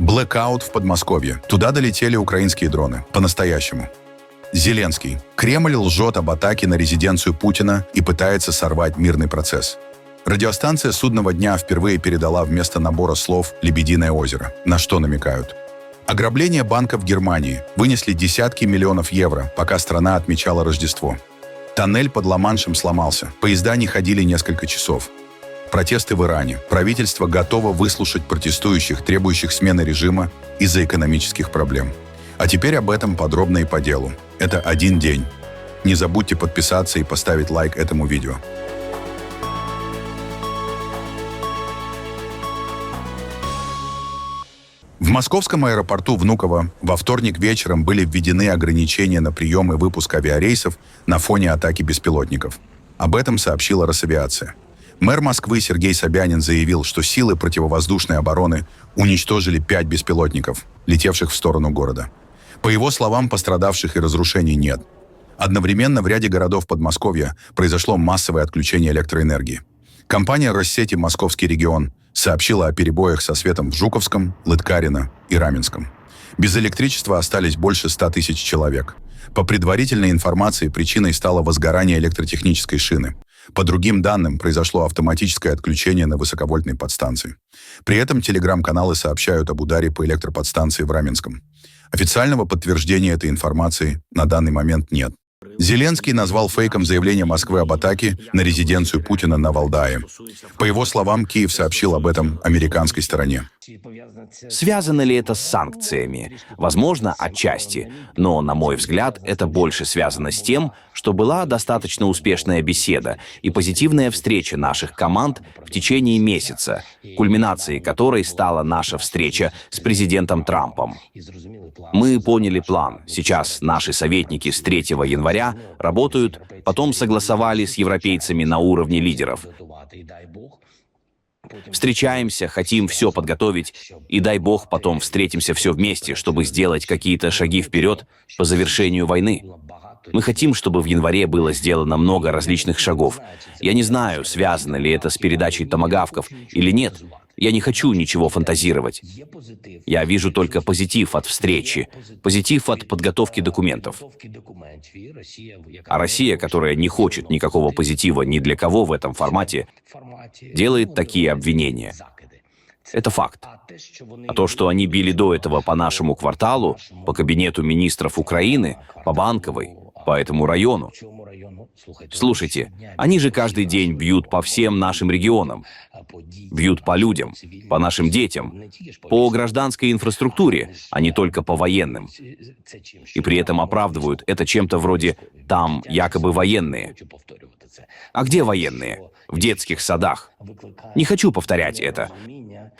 Блэкаут в Подмосковье. Туда долетели украинские дроны. По-настоящему. Зеленский. Кремль лжет об атаке на резиденцию Путина и пытается сорвать мирный процесс. Радиостанция «Судного дня» впервые передала вместо набора слов «Лебединое озеро». На что намекают? Ограбление банка в Германии. Вынесли десятки миллионов евро, пока страна отмечала Рождество. Тоннель под Ла-Маншем сломался. Поезда не ходили несколько часов. Протесты в Иране. Правительство готово выслушать протестующих, требующих смены режима из-за экономических проблем. А теперь об этом подробно и по делу. Это один день. Не забудьте подписаться и поставить лайк этому видео. В московском аэропорту Внуково во вторник вечером были введены ограничения на прием и выпуск авиарейсов на фоне атаки беспилотников. Об этом сообщила Росавиация. Мэр Москвы Сергей Собянин заявил, что силы противовоздушной обороны уничтожили 5 беспилотников, летевших в сторону города. По его словам, пострадавших и разрушений нет. Одновременно в ряде городов Подмосковья произошло массовое отключение электроэнергии. Компания «Россети Московский регион» сообщила о перебоях со светом в Жуковском, Лыткарино и Раменском. Без электричества остались больше 100 тысяч человек. По предварительной информации, причиной стало возгорание электротехнической шины. По другим данным, произошло автоматическое отключение на высоковольтной подстанции. При этом телеграм-каналы сообщают об ударе по электроподстанции в Раменском. Официального подтверждения этой информации на данный момент нет. Зеленский назвал фейком заявление Москвы об атаке на резиденцию Путина на Валдае. По его словам, Киев сообщил об этом американской стороне. Связано ли это с санкциями? Возможно, отчасти. Но, на мой взгляд, это больше связано с тем, что была достаточно успешная беседа и позитивная встреча наших команд в течение месяца, кульминацией которой стала наша встреча с президентом Трампом. Мы поняли план. Сейчас наши советники с 3 января работают, потом согласовали с европейцами на уровне лидеров. Встречаемся, хотим все подготовить, и дай бог потом встретимся все вместе, чтобы сделать какие-то шаги вперед по завершению войны. Мы хотим, чтобы в январе было сделано много различных шагов. Я не знаю, связано ли это с передачей томагавков или нет. Я не хочу ничего фантазировать. Я вижу только позитив от встречи, позитив от подготовки документов. А Россия, которая не хочет никакого позитива ни для кого в этом формате, делает такие обвинения. Это факт. А то, что они били до этого по нашему кварталу, по кабинету министров Украины, по Банковой, по этому району. Слушайте, они же каждый день бьют по всем нашим регионам. Бьют по людям, по нашим детям, по гражданской инфраструктуре, а не только по военным. И при этом оправдывают это чем-то вроде «там якобы военные». А где военные? В детских садах. Не хочу повторять это.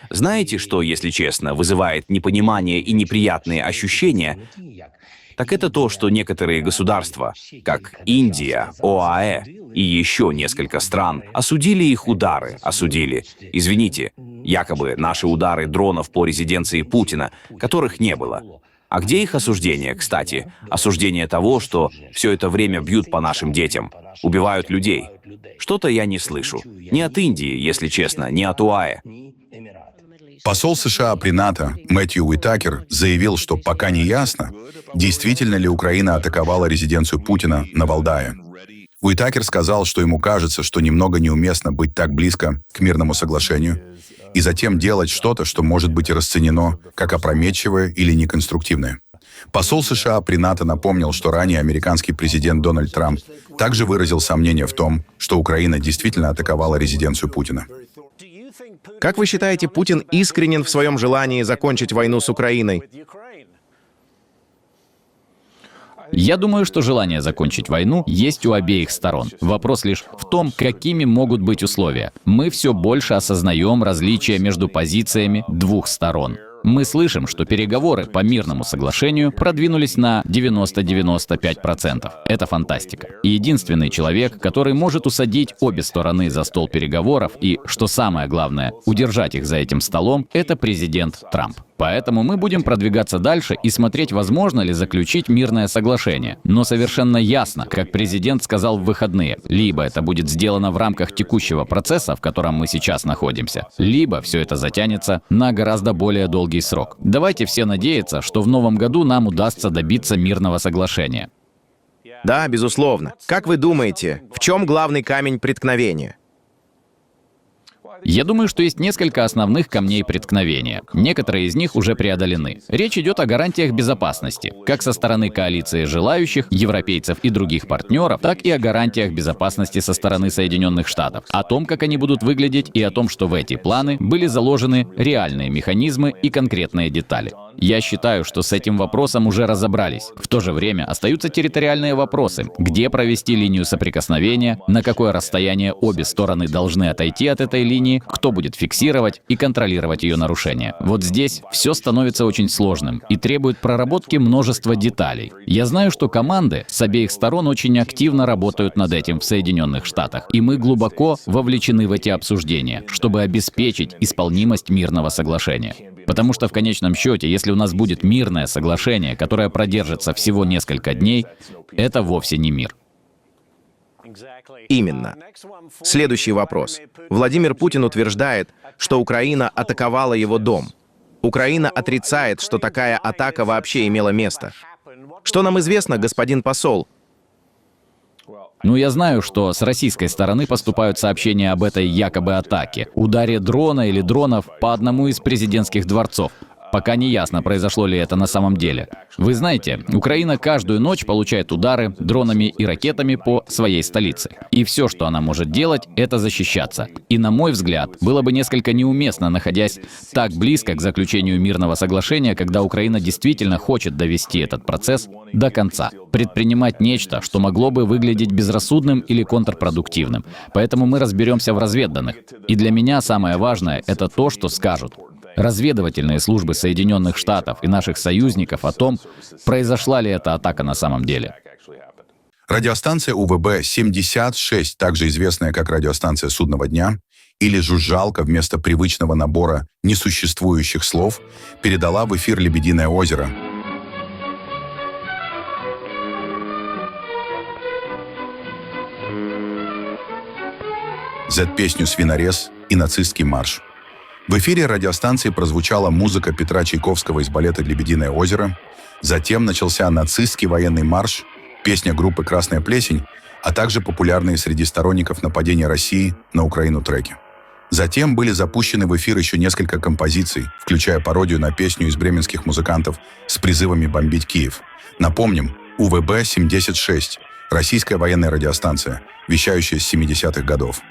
Знаете, что, если честно, вызывает непонимание и неприятные ощущения? Так это то, что некоторые государства, как Индия, ОАЭ и еще несколько стран, осудили их удары, извините, якобы наши удары дронов по резиденции Путина, которых не было. А где их осуждение, кстати? Осуждение того, что все это время бьют по нашим детям, убивают людей. Что-то я не слышу. Ни от Индии, если честно, ни от ОАЭ. Посол США при НАТО Мэтью Уитакер заявил, что пока не ясно, действительно ли Украина атаковала резиденцию Путина на Валдае. Уитакер сказал, что ему кажется, что немного неуместно быть так близко к мирному соглашению и затем делать что-то, что может быть расценено как опрометчивое или неконструктивное. Посол США при НАТО напомнил, что ранее американский президент Дональд Трамп также выразил сомнение в том, что Украина действительно атаковала резиденцию Путина. Как вы считаете, Путин искренен в своем желании закончить войну с Украиной? Я думаю, что желание закончить войну есть у обеих сторон. Вопрос лишь в том, какими могут быть условия. Мы все больше осознаем различия между позициями двух сторон. Мы слышим, что переговоры по мирному соглашению продвинулись на 90-95%. Это фантастика. И единственный человек, который может усадить обе стороны за стол переговоров и, что самое главное, удержать их за этим столом, это президент Трамп. Поэтому мы будем продвигаться дальше и смотреть, возможно ли заключить мирное соглашение. Но совершенно ясно, как президент сказал в выходные, либо это будет сделано в рамках текущего процесса, в котором мы сейчас находимся, либо все это затянется на гораздо более долгий срок. Давайте все надеяться, что в новом году нам удастся добиться мирного соглашения. Да, безусловно. Как вы думаете, в чем главный камень преткновения? Я думаю, что есть несколько основных камней преткновения. Некоторые из них уже преодолены. Речь идет о гарантиях безопасности, как со стороны коалиции желающих, европейцев и других партнеров, так и о гарантиях безопасности со стороны Соединенных Штатов, о том, как они будут выглядеть, и о том, что в эти планы были заложены реальные механизмы и конкретные детали. Я считаю, что с этим вопросом уже разобрались. В то же время остаются территориальные вопросы. Где провести линию соприкосновения, на какое расстояние обе стороны должны отойти от этой линии, кто будет фиксировать и контролировать ее нарушение. Вот здесь все становится очень сложным и требует проработки множества деталей. Я знаю, что команды с обеих сторон очень активно работают над этим в Соединенных Штатах, и мы глубоко вовлечены в эти обсуждения, чтобы обеспечить исполнимость мирного соглашения. Потому что в конечном счете, если у нас будет мирное соглашение, которое продержится всего несколько дней, это вовсе не мир. Именно. Следующий вопрос. Владимир Путин утверждает, что Украина атаковала его дом. Украина отрицает, что такая атака вообще имела место. Что нам известно, господин посол? Ну, я знаю, что с российской стороны поступают сообщения об этой якобы атаке, ударе дрона или дронов по одному из президентских дворцов. Пока не ясно, произошло ли это на самом деле. Вы знаете, Украина каждую ночь получает удары дронами и ракетами по своей столице. И все, что она может делать, это защищаться. И, на мой взгляд, было бы несколько неуместно, находясь так близко к заключению мирного соглашения, когда Украина действительно хочет довести этот процесс до конца, предпринимать нечто, что могло бы выглядеть безрассудным или контрпродуктивным. Поэтому мы разберемся в разведданных. И для меня самое важное — это то, что скажут разведывательные службы Соединенных Штатов и наших союзников о том, произошла ли эта атака на самом деле. Радиостанция УВБ-76, также известная как радиостанция судного дня, или жужжалка вместо привычного набора несуществующих слов, передала в эфир «Лебединое озеро». Z-песню «Свинорез» и нацистский марш. В эфире радиостанции прозвучала музыка Петра Чайковского из балета «Лебединое озеро», затем начался нацистский военный марш, песня группы «Красная плесень», а также популярные среди сторонников нападения России на Украину треки. Затем были запущены в эфир еще несколько композиций, включая пародию на песню из бременских музыкантов с призывами бомбить Киев. Напомним, УВБ-76 – российская военная радиостанция, вещающая с 70-х годов.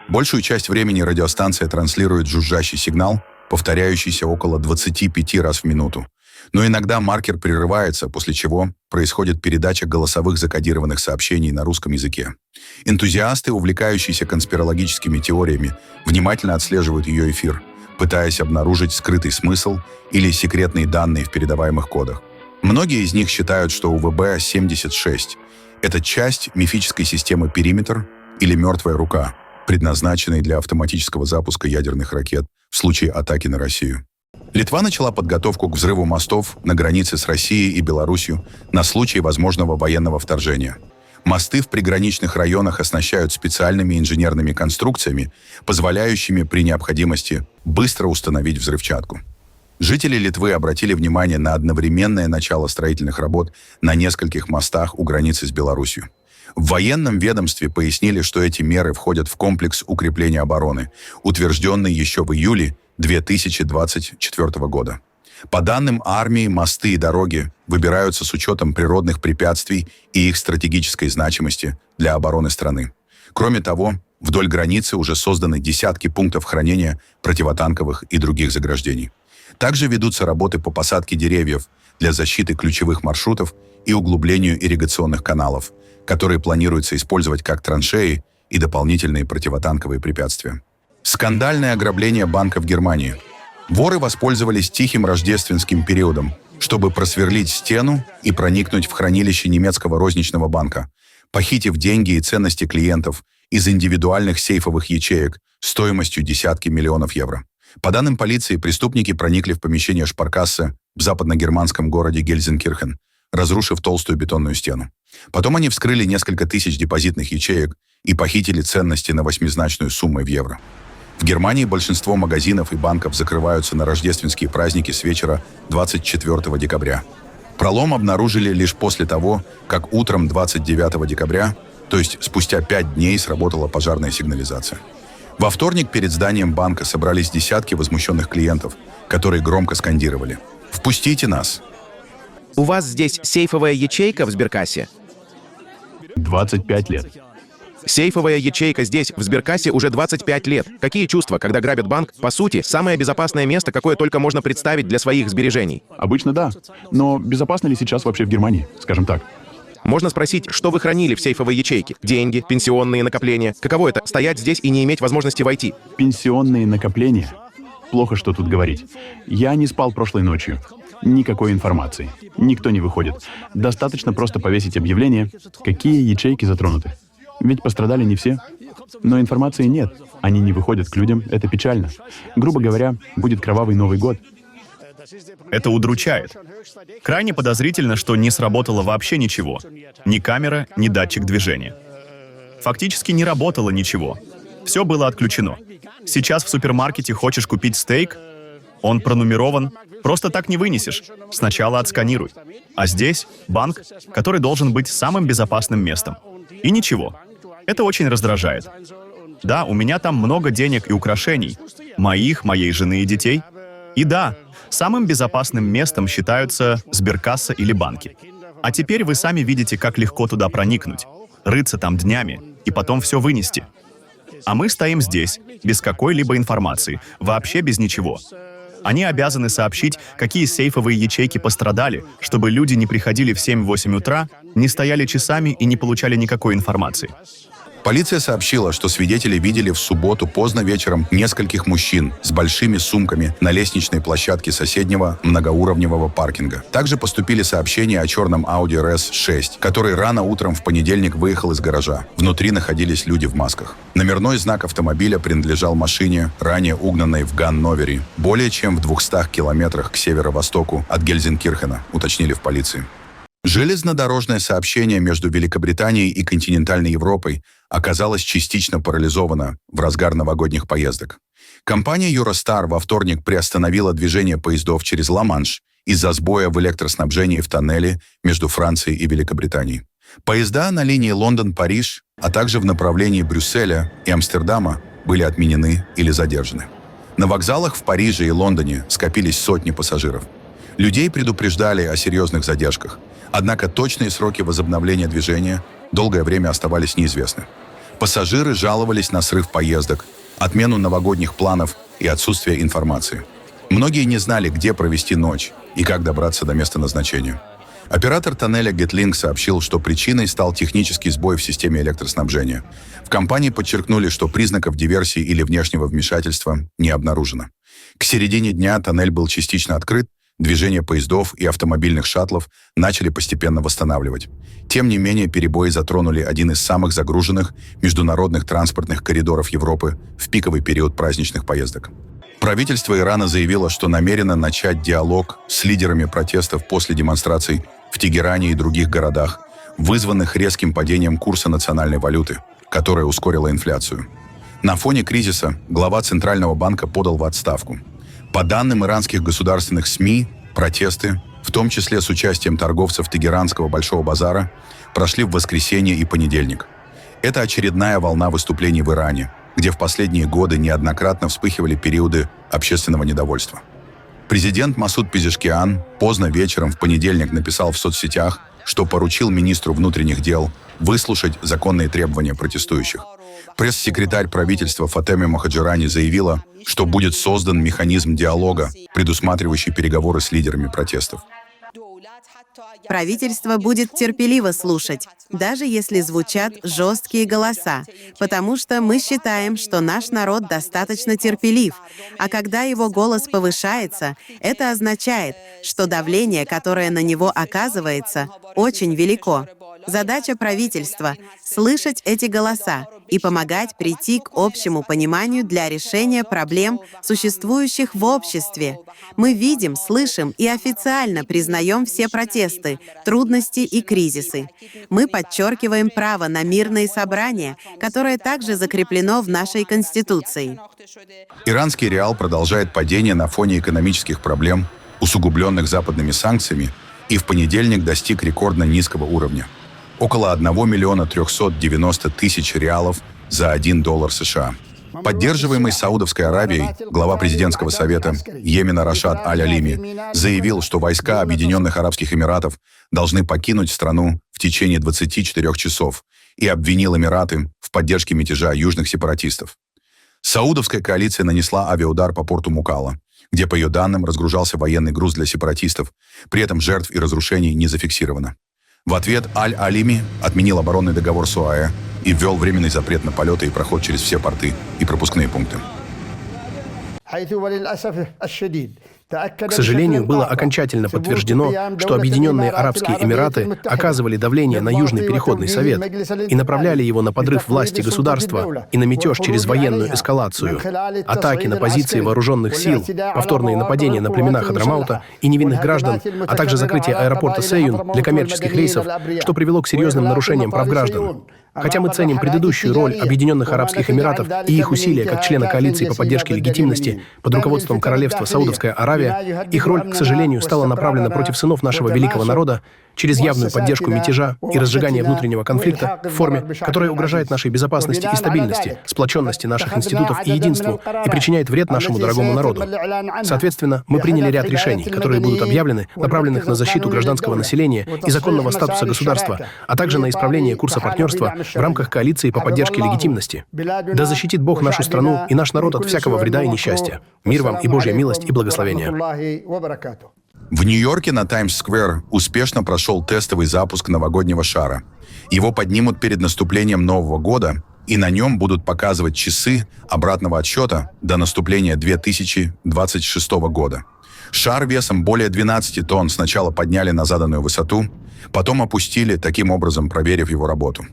Большую часть времени радиостанция транслирует жужжащий сигнал, повторяющийся около 25 раз в минуту. Но иногда маркер прерывается, после чего происходит передача голосовых закодированных сообщений на русском языке. Энтузиасты, увлекающиеся конспирологическими теориями, внимательно отслеживают ее эфир, пытаясь обнаружить скрытый смысл или секретные данные в передаваемых кодах. Многие из них считают, что УВБ-76 — это часть мифической системы «Периметр» или «Мертвая рука», предназначенной для автоматического запуска ядерных ракет в случае атаки на Россию. Литва начала подготовку к взрыву мостов на границе с Россией и Беларусью на случай возможного военного вторжения. Мосты в приграничных районах оснащают специальными инженерными конструкциями, позволяющими при необходимости быстро установить взрывчатку. Жители Литвы обратили внимание на одновременное начало строительных работ на нескольких мостах у границы с Беларусью. В военном ведомстве пояснили, что эти меры входят в комплекс укрепления обороны, утвержденный еще в июле 2024 года. По данным армии, мосты и дороги выбираются с учетом природных препятствий и их стратегической значимости для обороны страны. Кроме того, вдоль границы уже созданы десятки пунктов хранения противотанковых и других заграждений. Также ведутся работы по посадке деревьев для защиты ключевых маршрутов и углублению ирригационных каналов, которые планируется использовать как траншеи и дополнительные противотанковые препятствия. Скандальное ограбление банка в Германии. Воры воспользовались тихим рождественским периодом, чтобы просверлить стену и проникнуть в хранилище немецкого розничного банка, похитив деньги и ценности клиентов из индивидуальных сейфовых ячеек стоимостью десятки миллионов евро. По данным полиции, преступники проникли в помещение шпаркассы в западно-германском городе Гельзенкирхен, разрушив толстую бетонную стену. Потом они вскрыли несколько тысяч депозитных ячеек и похитили ценности на 8-значную сумму в евро. В Германии большинство магазинов и банков закрываются на рождественские праздники с вечера 24 декабря. Пролом обнаружили лишь после того, как утром 29 декабря, то есть спустя 5 дней, сработала пожарная сигнализация. Во вторник перед зданием банка собрались десятки возмущенных клиентов, которые громко скандировали: «Впустите нас!». У вас здесь сейфовая ячейка в сберкассе? 25 лет. Сейфовая ячейка здесь, в сберкассе, уже 25 лет. Какие чувства, когда грабят банк? По сути, самое безопасное место, какое только можно представить для своих сбережений. Обычно да. Но безопасно ли сейчас вообще в Германии, скажем так? Можно спросить, что вы хранили в сейфовой ячейке? Деньги, пенсионные накопления. Каково это — стоять здесь и не иметь возможности войти? Пенсионные накопления. Плохо, что тут говорить. Я не спал прошлой ночью. Никакой информации. Никто не выходит. Достаточно просто повесить объявление, какие ячейки затронуты. Ведь пострадали не все. Но информации нет. Они не выходят к людям. Это печально. Грубо говоря, будет кровавый Новый год. Это удручает. Крайне подозрительно, что не сработало вообще ничего. Ни камера, ни датчик движения. Фактически не работало ничего. Все было отключено. Сейчас в супермаркете хочешь купить стейк, он пронумерован, просто так не вынесешь. Сначала отсканируй. А здесь банк, который должен быть самым безопасным местом. И ничего. Это очень раздражает. Да, у меня там много денег и украшений. Моих, моей жены и детей. И да, самым безопасным местом считаются сберкасса или банки. А теперь вы сами видите, как легко туда проникнуть, рыться там днями и потом все вынести. А мы стоим здесь, без какой-либо информации, вообще без ничего. Они обязаны сообщить, какие сейфовые ячейки пострадали, чтобы люди не приходили в 7-8 утра, не стояли часами и не получали никакой информации. Полиция сообщила, что свидетели видели в субботу поздно вечером нескольких мужчин с большими сумками на лестничной площадке соседнего многоуровневого паркинга. Также поступили сообщения о черном Audi RS6, который рано утром в понедельник выехал из гаража. Внутри находились люди в масках. Номерной знак автомобиля принадлежал машине, ранее угнанной в Ганновере, более чем в 200 километрах к северо-востоку от Гельзенкирхена, уточнили в полиции. Железнодорожное сообщение между Великобританией и континентальной Европой оказалось частично парализовано в разгар новогодних поездок. Компания Eurostar во вторник приостановила движение поездов через Ла-Манш из-за сбоя в электроснабжении в тоннеле между Францией и Великобританией. Поезда на линии Лондон-Париж, а также в направлении Брюсселя и Амстердама были отменены или задержаны. На вокзалах в Париже и Лондоне скопились сотни пассажиров. Людей предупреждали о серьезных задержках. Однако точные сроки возобновления движения долгое время оставались неизвестны. Пассажиры жаловались на срыв поездок, отмену новогодних планов и отсутствие информации. Многие не знали, где провести ночь и как добраться до места назначения. Оператор тоннеля Getlink сообщил, что причиной стал технический сбой в системе электроснабжения. В компании подчеркнули, что признаков диверсии или внешнего вмешательства не обнаружено. К середине дня тоннель был частично открыт, движение поездов и автомобильных шаттлов начали постепенно восстанавливать. Тем не менее, перебои затронули один из самых загруженных международных транспортных коридоров Европы в пиковый период праздничных поездок. Правительство Ирана заявило, что намерено начать диалог с лидерами протестов после демонстраций в Тегеране и других городах, вызванных резким падением курса национальной валюты, которая ускорила инфляцию. На фоне кризиса глава Центрального банка подал в отставку. По данным иранских государственных СМИ, протесты, в том числе с участием торговцев Тегеранского Большого базара, прошли в воскресенье и понедельник. Это очередная волна выступлений в Иране, где в последние годы неоднократно вспыхивали периоды общественного недовольства. Президент Масуд Пезешкиан поздно вечером в понедельник написал в соцсетях, что поручил министру внутренних дел выслушать законные требования протестующих. Пресс-секретарь правительства Фатеме Мохаджирани заявила, что будет создан механизм диалога, предусматривающий переговоры с лидерами протестов. Правительство будет терпеливо слушать, даже если звучат жесткие голоса, потому что мы считаем, что наш народ достаточно терпелив, а когда его голос повышается, это означает, что давление, которое на него оказывается, очень велико. Задача правительства — слышать эти голоса и помогать прийти к общему пониманию для решения проблем, существующих в обществе. Мы видим, слышим и официально признаем все протесты, трудности и кризисы. Мы подчеркиваем право на мирные собрания, которое также закреплено в нашей Конституции. Иранский реал продолжает падение на фоне экономических проблем, усугубленных западными санкциями, и в понедельник достиг рекордно низкого уровня. Около 1 390 000 реалов за $1 США. Поддерживаемый Саудовской Аравией, глава президентского совета Йемена Рашад Аль-Алими заявил, что войска Объединенных Арабских Эмиратов должны покинуть страну в течение 24 часов и обвинил Эмираты в поддержке мятежа южных сепаратистов. Саудовская коалиция нанесла авиаудар по порту Мукалла, где, по ее данным, разгружался военный груз для сепаратистов, при этом жертв и разрушений не зафиксировано. В ответ Аль-Алими отменил оборонный договор с ОАЭ и ввел временный запрет на полеты и проход через все порты и пропускные пункты. К сожалению, было окончательно подтверждено, что Объединенные Арабские Эмираты оказывали давление на Южный переходный совет и направляли его на подрыв власти государства и на мятеж через военную эскалацию, атаки на позиции вооруженных сил, повторные нападения на племена Хадрамаута и невинных граждан, а также закрытие аэропорта Сейюн для коммерческих рейсов, что привело к серьезным нарушениям прав граждан. Хотя мы ценим предыдущую роль Объединенных Арабских Эмиратов и их усилия как члена коалиции по поддержке легитимности под руководством Королевства Саудовская Аравия, их роль, к сожалению, стала направлена против сынов нашего великого народа через явную поддержку мятежа и разжигание внутреннего конфликта в форме, которая угрожает нашей безопасности и стабильности, сплоченности наших институтов и единству и причиняет вред нашему дорогому народу. Соответственно, мы приняли ряд решений, которые будут объявлены, направленных на защиту гражданского населения и законного статуса государства, а также на исправление курса партнерства в рамках коалиции по поддержке легитимности. Да защитит Бог нашу страну и наш народ от всякого вреда и несчастья. Мир вам и Божья милость и благословение. В Нью-Йорке на Таймс-сквер успешно прошел тестовый запуск новогоднего шара. Его поднимут перед наступлением Нового года, и на нем будут показывать часы обратного отсчета до наступления 2026 года. Шар весом более 12 тонн сначала подняли на заданную высоту, потом опустили, таким образом проверив его работу.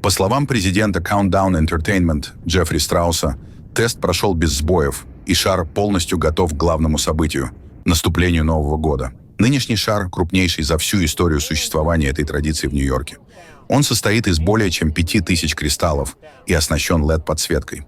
По словам президента Countdown Entertainment Джеффри Страуса, тест прошел без сбоев, и шар полностью готов к главному событию – наступлению Нового года. Нынешний шар крупнейший за всю историю существования этой традиции в Нью-Йорке. Он состоит из более чем 5000 кристаллов и оснащен LED-подсветкой.